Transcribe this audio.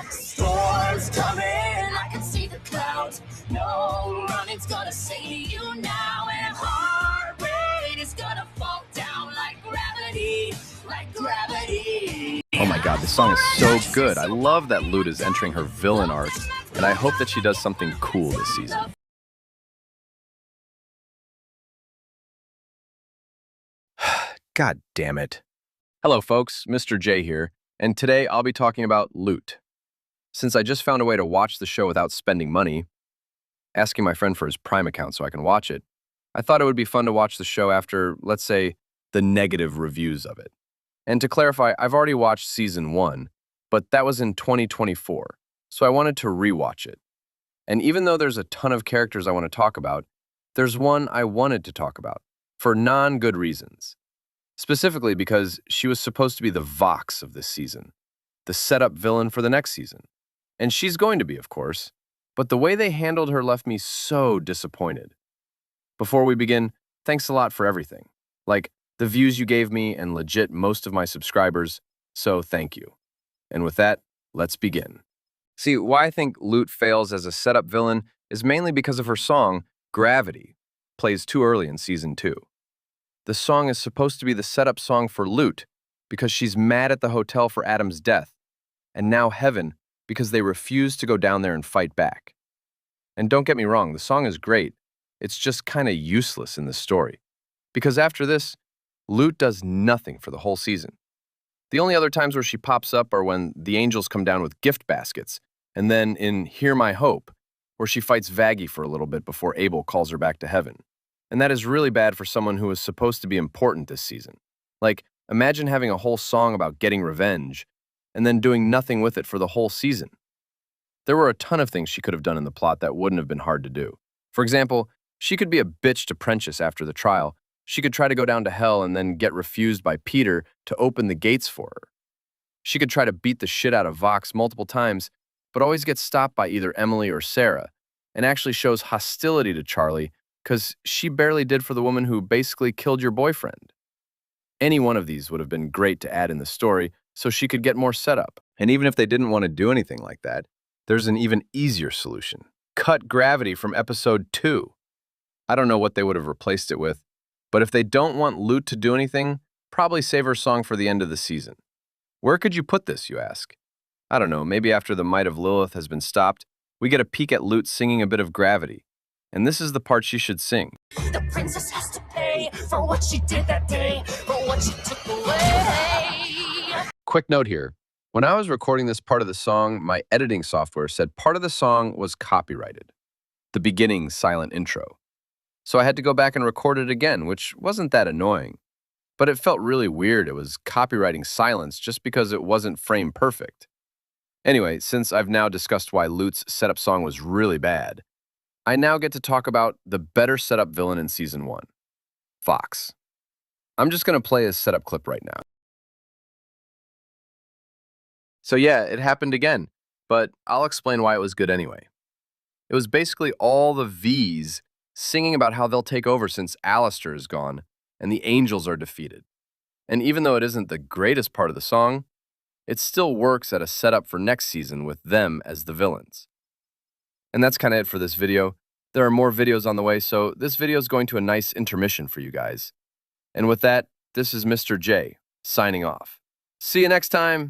Storms coming, I can see the clouds. No running's gonna save you now, and heart rate is gonna fall down like gravity, like gravity. Oh my god, this song is so good. I love that Lute is entering her villain arc, and I hope that she does something cool this season. God damn it. Hello folks, Mr. J here, and today I'll be talking about Lute. Since I just found a way to watch the show without spending money, asking my friend for his Prime account so I can watch it, I thought it would be fun to watch the show after, let's say, the negative reviews of it. And to clarify, I've already watched Season 1, but that was in 2024, so I wanted to rewatch it. And even though there's a ton of characters I want to talk about, there's one I wanted to talk about, for non-good reasons. Specifically because she was supposed to be the Vox of this season, the setup villain for the next season. And she's going to be, of course, but the way they handled her left me so disappointed. Before we begin, thanks a lot for everything. Like, the views you gave me and legit most of my subscribers, so thank you. And with that, let's begin. See, why I think Lute fails as a setup villain is mainly because of her song, Gravity, plays too early in Season 2. The song is supposed to be the setup song for Lute because she's mad at the hotel for Adam's death, and now Heaven because they refuse to go down there and fight back. And don't get me wrong, the song is great. It's just kind of useless in the story. Because after this, Lute does nothing for the whole season. The only other times where she pops up are when the angels come down with gift baskets, and then in Hear My Hope, where she fights Vaggie for a little bit before Abel calls her back to heaven. And that is really bad for someone who was supposed to be important this season. Like, imagine having a whole song about getting revenge, and then doing nothing with it for the whole season. There were a ton of things she could have done in the plot that wouldn't have been hard to do. For example, she could be a bitch to Prentius after the trial. She could try to go down to hell and then get refused by Peter to open the gates for her. She could try to beat the shit out of Vox multiple times, but always gets stopped by either Emily or Sarah, and actually shows hostility to Charlie because she barely did for the woman who basically killed your boyfriend. Any one of these would have been great to add in the story so she could get more setup. And even if they didn't want to do anything like that, there's an even easier solution. Cut Gravity from episode 2. I don't know what they would have replaced it with, but if they don't want Lute to do anything, probably save her song for the end of the season. Where could you put this, you ask? I don't know, maybe after the might of Lilith has been stopped, we get a peek at Lute singing a bit of Gravity. And this is the part she should sing. The princess has to pay for what she did that day, for what she took away. Quick note here. When I was recording this part of the song, my editing software said part of the song was copyrighted. The beginning silent intro. So I had to go back and record it again, which wasn't that annoying. But it felt really weird it was copywriting silence just because it wasn't frame perfect. Anyway, since I've now discussed why Lute's setup song was really bad, I now get to talk about the better setup villain in Season 1, Vox. I'm just going to play his setup clip right now. So yeah, it happened again, but I'll explain why it was good anyway. It was basically all the V's singing about how they'll take over since Alistair is gone and the angels are defeated. And even though it isn't the greatest part of the song, it still works at a setup for next season with them as the villains. And that's kind of it for this video. There are more videos on the way, so this video is going to a nice intermission for you guys. And with that, this is Mr. J, signing off. See you next time!